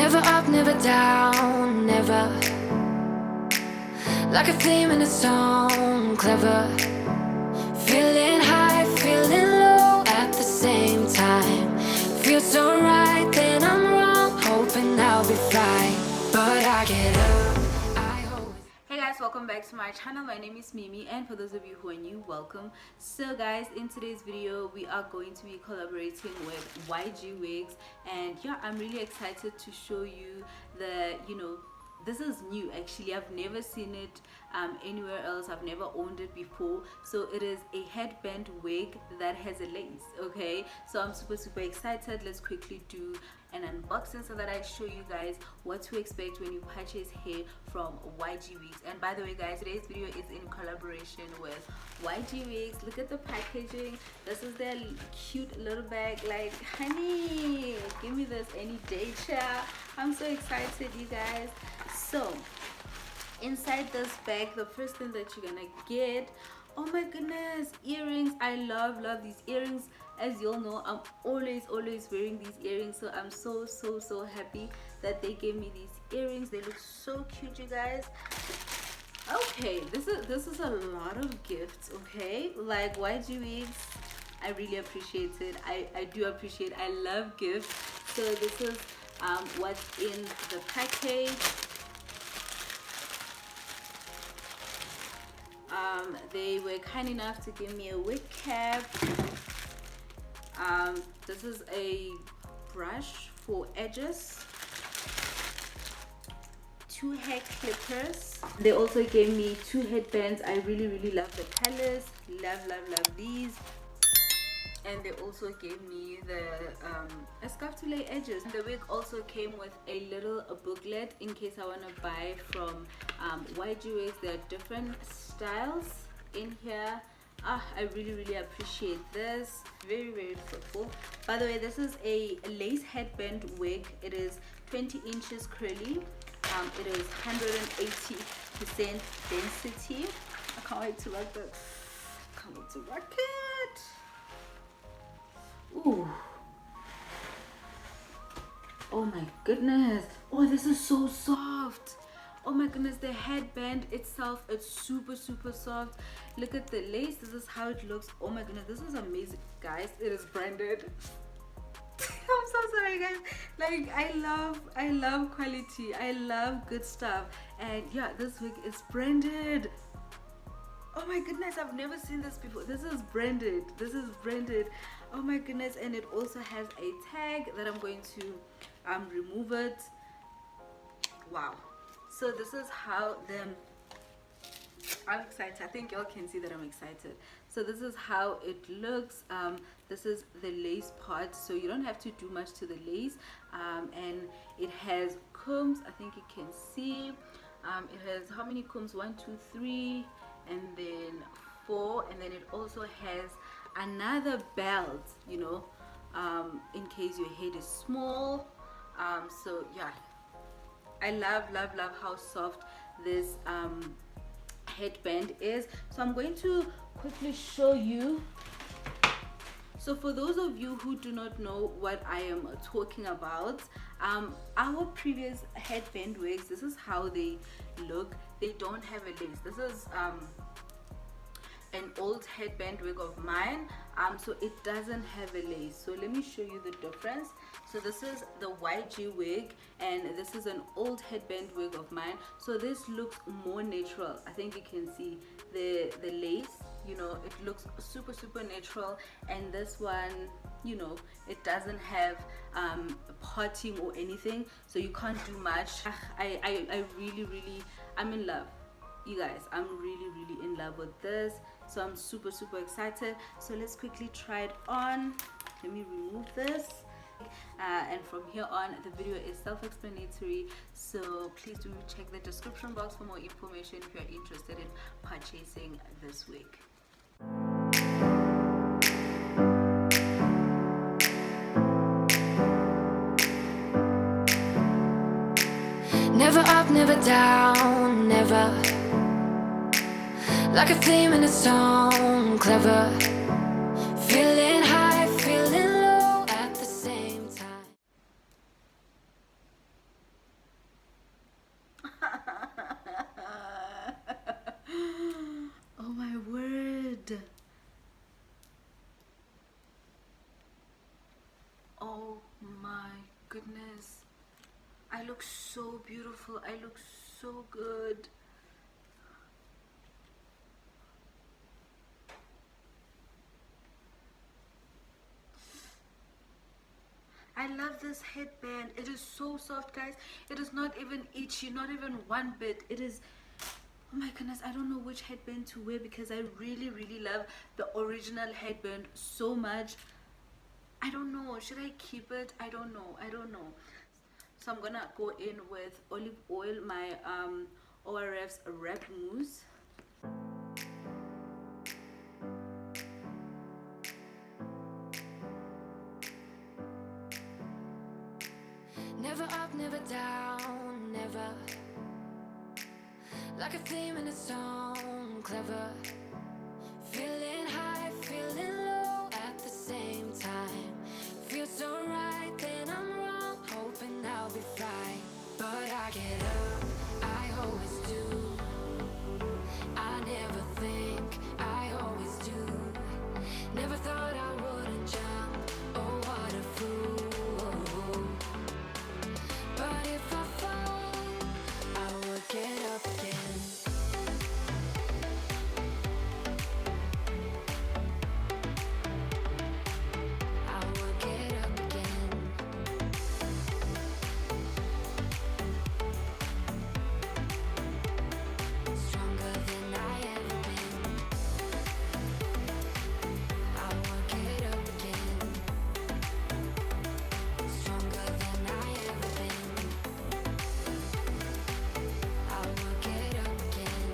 Never up, never down, never. Like a theme in a song, clever. Feeling high, feeling low at the same time. Feels so right, then I'm wrong. Hoping I'll be fine, but I get up. Hey guys, welcome back to my channel. My name is Mimi, and for those of you who are new, welcome. So guys, in today's video we are going to be collaborating with YGwigs, and yeah, I'm really excited to show you the, this is new. Actually, I've never seen it anywhere else. I've never owned it before. So it is a headband wig that has a lace. Okay, so I'm super excited. Let's quickly do an unboxing so that I show you guys what to expect when you purchase hair from YGwigs. And by the way guys, today's video is in collaboration with YGwigs. Look at the packaging. This is their cute little bag. Like, honey, give me this any day, child. I'm so excited, you guys. So inside this bag, the first thing that you're gonna get, oh my goodness, earrings. I love these earrings. As you all know, I'm always wearing these earrings, so I'm so happy that they gave me these earrings. They look so cute, you guys. Okay, this is a lot of gifts. Okay, like YGwigs, I really appreciate it. I do appreciate. I love gifts. So this is what's in the package. They were kind enough to give me a wig cap. This is a brush for edges, 2 hair clippers. They also gave me 2 headbands. I really love the colors. Love these. And they also gave me the a scarf to lay edges. The wig also came with a little booklet in case I want to buy from YGwigs. There are different styles in here. I really appreciate this. Very thoughtful. By the way, this is a lace headband wig. It is 20 inches curly. It is 180% density. I can't wait to rock it. Can't wait to rock it. Ooh. Oh my goodness. Oh, this is so soft. Oh my goodness, the headband itself, it's super soft. Look at the lace. This is how it looks. Oh my goodness, this is amazing, guys. It is branded. I'm so sorry, guys. Like, I love quality. I love good stuff. And yeah, this wig is branded. Oh my goodness, I've never seen this before. This is branded. Oh my goodness. And it also has a tag that I'm going to remove it. Wow. So this is how I'm excited. I think y'all can see that I'm excited. So this is how it looks. This is the lace part, so you don't have to do much to the lace. And it has combs. I think you can see. It has how many combs? 1, 2, 3, and then 4. And then it also has another belt, in case your head is small. So yeah, I love how soft this headband is. So I'm going to quickly show you. So for those of you who do not know what I am talking about, our previous headband wigs, this is how they look. They don't have a lace. This is an old headband wig of mine, so it doesn't have a lace. So let me show you the difference. So this is the YG wig, and this is an old headband wig of mine. So this looks more natural. I think you can see the lace, it looks super natural. And this one, it doesn't have parting or anything, so you can't do much. I really, I'm in love, you guys. I'm really in love with this. So I'm super excited. So let's quickly try it on. Let me remove this. And from here on, the video is self-explanatory, so please do check the description box for more information if you're interested in purchasing this wig. Never up, never down, never. Like a theme in a song, clever. Feeling high, feeling low at the same time. beautiful. I look so good. I love this headband. It is so soft, guys. It is not even itchy, not even one bit. It is, oh my goodness, I don't know which headband to wear because I really love the original headband so much. I don't know, should I keep it? I don't know. So I'm gonna go in with olive oil, my ORF's wrap mousse. Never up, never down, never. Like a theme in a song, clever. Feeling high, feeling low at the same time. Feels so right, then I'm wrong, hoping I'll be fine. But I get up, I always do. I never think, I always do. Never thought I wouldn't jump, oh what a fool. But if I fall, I will get up again. I will get up again. Stronger than I ever been. I will get up again. Stronger than I ever been. I will get up again.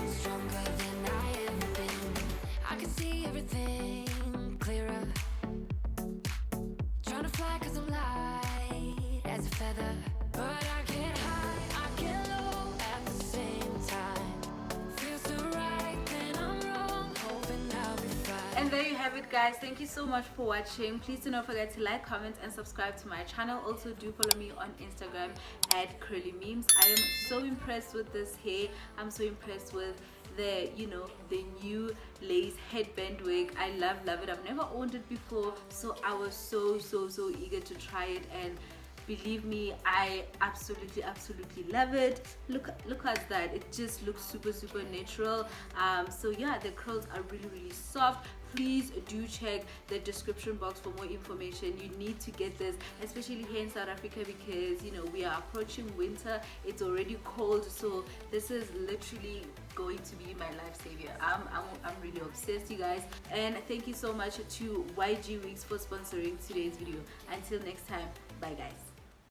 Stronger than I ever been. I can see everything clearer. Trying to fly 'cause I'm light as a feather. But I get high, I get low at the same time. Feels so right, then I'm wrong, hoping I'll be fine. And there you have it, guys. Thank you so much for watching. Please do not forget to like, comment and subscribe to my channel. Also do follow me on Instagram at curly memes. I am so impressed with this hair. I'm so impressed with the the new lace headband wig. I love it. I've never owned it before, so I was so eager to try it, and believe me, I absolutely love it. Look at that. It just looks super natural. So yeah, the curls are really soft. Please do check the description box for more information. You need to get this, especially here in South Africa, because we are approaching winter. It's already cold, so this is literally going to be my life savior. I'm really obsessed, you guys. And thank you so much to YGwigs for sponsoring today's video. Until next time, bye guys.